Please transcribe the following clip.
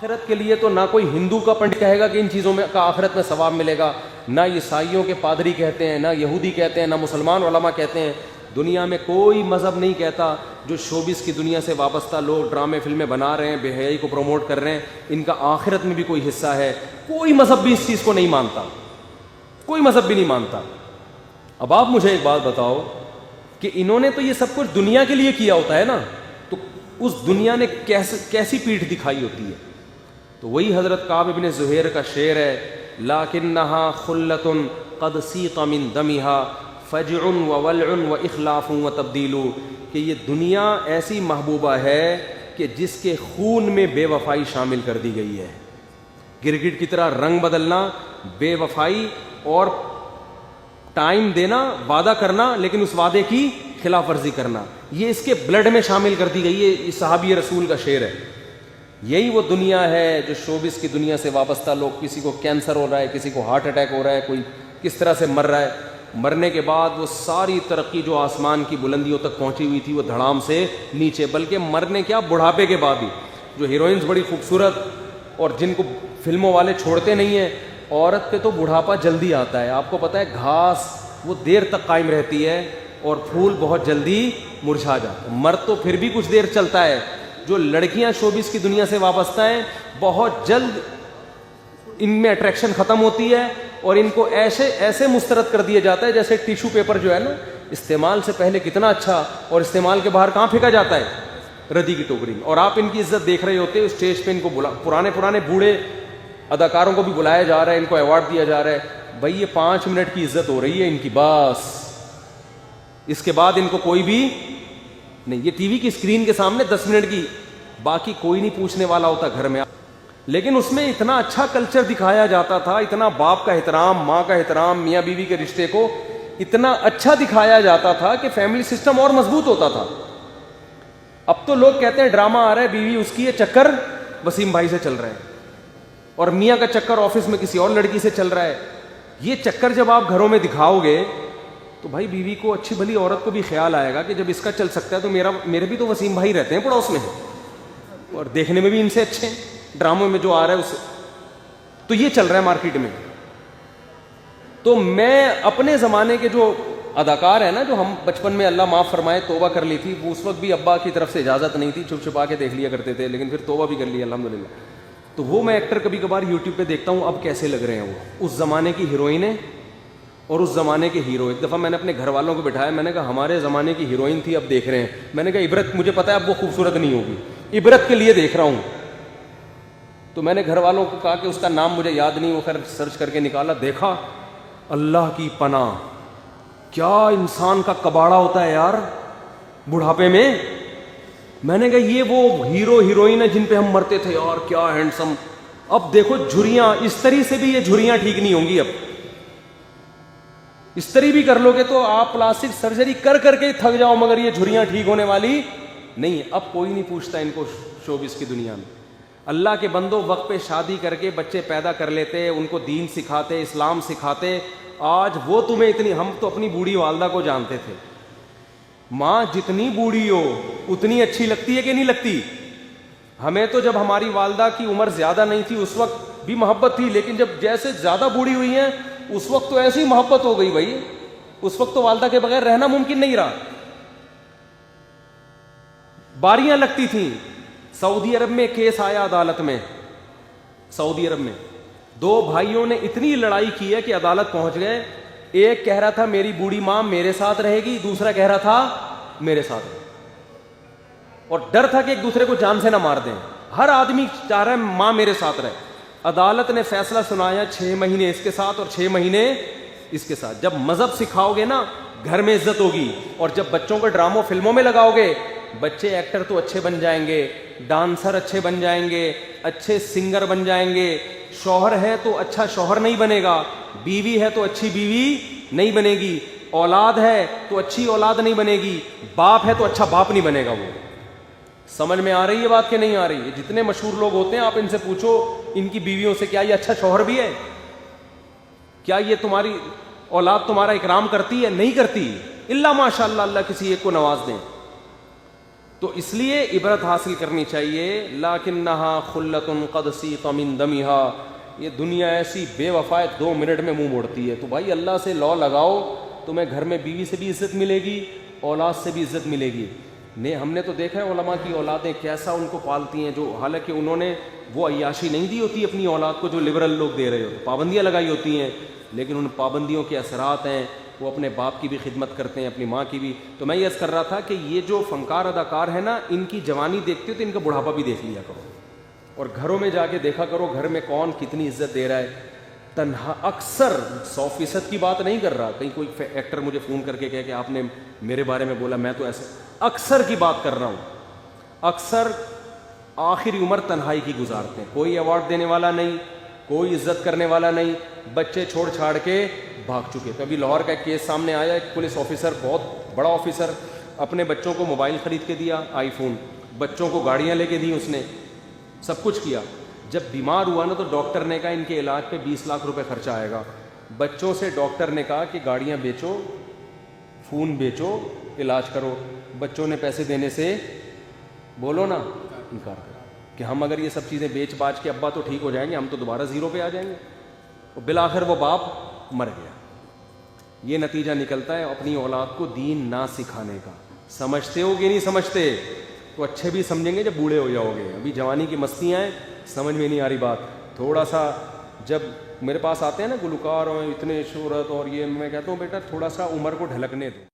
آخرت کے لیے تو نہ کوئی ہندو کا پنڈت کہے گا کہ ان چیزوں میں کا آخرت میں ثواب ملے گا، نہ عیسائیوں کے پادری کہتے ہیں، نہ یہودی کہتے ہیں، نہ مسلمان علماء کہتے ہیں، دنیا میں کوئی مذہب نہیں کہتا جو شوبز کی دنیا سے وابستہ لوگ ڈرامے فلمیں بنا رہے ہیں، بے حیائی کو پروموٹ کر رہے ہیں، ان کا آخرت میں بھی کوئی حصہ ہے. کوئی مذہب بھی اس چیز کو نہیں مانتا، کوئی مذہب بھی نہیں مانتا. اب آپ مجھے ایک بات بتاؤ کہ انہوں نے تو یہ سب کچھ دنیا کے لیے کیا ہوتا ہے نا، تو اس دنیا نے کیسی پیٹھ دکھائی ہوتی ہے. تو وہی حضرت کعب ابن زہیر کا شعر ہے، لکنھا خلۃ قد سیق من دمھا فجع وولع واخلاف وتبدیل، کہ یہ دنیا ایسی محبوبہ ہے کہ جس کے خون میں بے وفائی شامل کر دی گئی ہے. گرگٹ کی طرح رنگ بدلنا، بے وفائی اور ٹائم دینا، وعدہ کرنا لیکن اس وعدے کی خلاف ورزی کرنا، یہ اس کے بلڈ میں شامل کر دی گئی ہے. یہ صحابی رسول کا شعر ہے. یہی وہ دنیا ہے جو شوبز کی دنیا سے وابستہ لوگ، کسی کو کینسر ہو رہا ہے، کسی کو ہارٹ اٹیک ہو رہا ہے، کوئی کس طرح سے مر رہا ہے، مرنے کے بعد وہ ساری ترقی جو آسمان کی بلندیوں تک پہنچی ہوئی تھی وہ دھڑام سے نیچے، بلکہ مرنے کیا بڑھاپے کے بعد ہی. جو ہیروئنز بڑی خوبصورت اور جن کو فلموں والے چھوڑتے نہیں ہیں، عورت پہ تو بڑھاپا جلدی آتا ہے. آپ کو پتہ ہے گھاس وہ دیر تک قائم رہتی ہے اور پھول بہت جلدی مرجھا جاتا ہے. مرد تو پھر بھی کچھ دیر چلتا ہے. جو لڑکیاں شوبز کی دنیا سے وابستہ ہیں بہت جلد ان میں اٹریکشن ختم ہوتی ہے اور ان کو ایسے مسترد کر دیا جاتا ہے جیسے ٹیشو پیپر جو ہے نا، استعمال سے پہلے کتنا اچھا اور استعمال کے باہر کہاں پھینکا جاتا ہے، ردی کی ٹوکری میں. اور آپ ان کی عزت دیکھ رہے ہوتے ہیں اسٹیج پہ، ان کو پرانے بوڑھے اداکاروں کو بھی بلایا جا رہا ہے، ان کو ایوارڈ دیا جا رہا ہے. بھائی یہ 5 منٹ کی عزت ہو رہی ہے ان کی، بس اس کے بعد ان کو کوئی بھی نہیں. یہ ٹی وی کی اسکرین کے سامنے 10 منٹ کی، باقی کوئی نہیں پوچھنے والا ہوتا گھر میں. لیکن اس میں اتنا اچھا کلچر دکھایا جاتا تھا، اتنا باپ کا احترام، ماں کا احترام، میاں بیوی کے رشتے کو اتنا اچھا دکھایا جاتا تھا کہ فیملی سسٹم اور مضبوط ہوتا تھا. اب تو لوگ کہتے ہیں ڈرامہ آ رہا ہے، بیوی اس کی ہے، چکر وسیم بھائی سے چل رہا ہے، اور میاں کا چکر آفس میں کسی اور لڑکی سے چل رہا ہے. یہ چکر جب آپ گھروں میں دکھاؤ گے تو بھائی بیوی کو، اچھی بھلی عورت کو بھی خیال آئے گا کہ جب اس کا چل سکتا ہے تو میرے بھی تو وسیم بھائی رہتے ہیں پڑوس میں، اور دیکھنے میں بھی ان سے اچھے ہیں. ڈراموں میں جو آ رہا ہے اسے تو یہ چل رہا ہے مارکیٹ میں. تو میں اپنے زمانے کے جو اداکار ہیں نا، جو ہم بچپن میں اللہ معاف فرمائے توبہ کر لی تھی، وہ اس وقت بھی ابا کی طرف سے اجازت نہیں تھی، چھپ چھپا کے دیکھ لیا کرتے تھے، لیکن پھر توبہ بھی کر لی الحمدللہ. تو وہ میں ایکٹر کبھی کبھار یوٹیوب پہ دیکھتا ہوں اب کیسے لگ رہے ہیں وہ، اس زمانے کی ہیروئنیں اور اس زمانے کے ہیرو. ایک دفعہ میں نے اپنے گھر والوں کو بٹھایا، میں نے کہا ہمارے زمانے کی ہیروئن تھی، اب دیکھ رہے ہیں. میں نے کہا عبرت، مجھے پتا ہے اب وہ خوبصورت نہیں ہوگی، عبرت کے لیے دیکھ رہا ہوں. تو میں نے گھر والوں کو کہا کہ اس کا نام مجھے یاد نہیں، وہ خیر سرچ کر کے نکالا، دیکھا. اللہ کی پناہ، کیا انسان کا کباڑا ہوتا ہے یار بڑھاپے میں. میں نے کہا یہ وہ ہیرو ہیروئن ہے جن پہ ہم مرتے تھے یار، کیا ہینڈسم. اب دیکھو جھریاں، استری سے بھی یہ جھریاں ٹھیک نہیں ہوں گی. اب استری بھی کر لو گے تو آپ پلاسٹک سرجری کر کر کے تھک جاؤ، مگر یہ جھریاں ٹھیک ہونے والی نہیں. اب کوئی نہیں پوچھتا ان کو شوبز کی دنیا میں. اللہ کے بندوں وقت پہ شادی کر کے بچے پیدا کر لیتے، ان کو دین سکھاتے، اسلام سکھاتے. آج وہ تمہیں اتنی، ہم تو اپنی بوڑھی والدہ کو جانتے تھے، ماں جتنی بوڑھی ہو اتنی اچھی لگتی ہے کہ نہیں لگتی. ہمیں تو جب ہماری والدہ کی عمر زیادہ نہیں تھی اس وقت بھی محبت تھی، لیکن جب جیسے زیادہ بوڑھی ہوئی ہیں اس وقت تو ایسی محبت ہو گئی بھائی. اس وقت تو والدہ کے بغیر رہنا ممکن نہیں رہا. باریاں لگتی تھیں. سعودی عرب میں کیس آیا عدالت میں، سعودی عرب میں 2 بھائیوں نے اتنی لڑائی کی ہے کہ عدالت پہنچ گئے. ایک کہہ رہا تھا میری بوڑھی ماں میرے ساتھ رہے گی، دوسرا کہہ رہا تھا میرے ساتھ، اور ڈر تھا کہ ایک دوسرے کو جان سے نہ مار دیں. ہر آدمی چاہ رہا ہے ماں میرے ساتھ رہے. عدالت نے فیصلہ سنایا 6 مہینے اس کے ساتھ اور 6 مہینے اس کے ساتھ. جب مذہب سکھاؤ گے نا گھر میں عزت ہوگی، اور جب بچوں کو ڈراموں فلموں میں لگاؤ گے، بچے ایکٹر تو اچھے بن جائیں گے، ڈانسر اچھے بن جائیں گے، اچھے سنگر بن جائیں گے. شوہر ہے تو اچھا شوہر نہیں بنے گا، بیوی ہے تو اچھی بیوی نہیں بنے گی، اولاد ہے تو اچھی اولاد نہیں بنے گی، باپ ہے تو اچھا باپ نہیں بنے گا. وہ سمجھ میں آ رہی ہے بات کہ نہیں آ رہی ہے؟ جتنے مشہور لوگ ہوتے ہیں آپ ان سے پوچھو ان کی بیویوں سے، کیا یہ اچھا شوہر بھی ہے؟ کیا یہ تمہاری اولاد تمہارا اکرام کرتی ہے؟ نہیں کرتی، الا ماشاء اللہ، اللہ کسی ایک کو نواز دیں. تو تو اس لیے عبرت حاصل کرنی چاہیے. لکنھا خلۃ قد سیق من دمھا, یہ دنیا ایسی بے وفا ہے 2 منٹ میں منہ موڑتی ہے. تو بھائی اللہ سے لا لگاؤ, تمہیں گھر میں بیوی سے بھی عزت ملے گی, اولاد سے بھی عزت ملے گی. ہم نے تو دیکھا ہے علماء کی اولادیں کیسا ان کو پالتی ہیں, جو حالانکہ انہوں نے وہ عیاشی نہیں دی ہوتی اپنی اولاد کو جو لبرل لوگ دے رہے ہوتے, پابندیاں لگائی ہوتی ہیں, لیکن ان پابندیوں کے اثرات ہیں, وہ اپنے باپ کی بھی خدمت کرتے ہیں, اپنی ماں کی بھی. تو میں یہ عرض کر رہا تھا کہ یہ جو فنکار اداکار ہے نا, ان کی جوانی دیکھتے ہو تو ان کا بڑھاپا بھی دیکھ لیا کرو, اور گھروں میں جا کے دیکھا کرو گھر میں کون کتنی عزت دے رہا ہے. تنہا اکثر 100% کی بات نہیں کر رہا, کہیں کوئی ایکٹر مجھے فون کر کے کہے کہ آپ نے میرے بارے میں بولا, میں تو ایسے اکثر کی بات کر رہا ہوں. اکثر آخری عمر تنہائی کی گزارتے ہیں, کوئی ایوارڈ دینے والا نہیں, کوئی عزت کرنے والا نہیں, بچے چھوڑ چھاڑ کے بھاگ چکے. تو ابھی لاہور کا ایک کیس سامنے آیا, ایک پولیس آفیسر, بہت بڑا آفیسر, اپنے بچوں کو موبائل خرید کے دیا, آئی فون, بچوں کو گاڑیاں لے کے دی, اس نے سب کچھ کیا. جب بیمار ہوا نا تو ڈاکٹر نے کہا ان کے علاج پہ 20 لاکھ روپے خرچہ آئے گا. بچوں سے ڈاکٹر نے کہا کہ گاڑیاں بیچو, فون بیچو, علاج کرو. بچوں نے پیسے دینے سے بولو نا انکار کر کہ ہم اگر یہ سب چیزیں بیچ باچ کے ابا تو ٹھیک ہو جائیں گے, ہم تو دوبارہ زیرو پہ آ جائیں گے. بالآخر وہ باپ مر گیا. یہ نتیجہ نکلتا ہے اپنی اولاد کو دین نہ سکھانے کا. سمجھتے ہو کہ نہیں سمجھتے؟ تو اچھے بھی سمجھیں گے جب بوڑھے ہو جاؤ گے. ابھی جوانی کی مستیاں ہیں, سمجھ میں نہیں آ رہی بات. تھوڑا سا جب میرے پاس آتے ہیں نا گلوکار اور اتنے شہرت اور یہ, میں کہتا ہوں بیٹا تھوڑا سا عمر کو ڈھلکنے دو.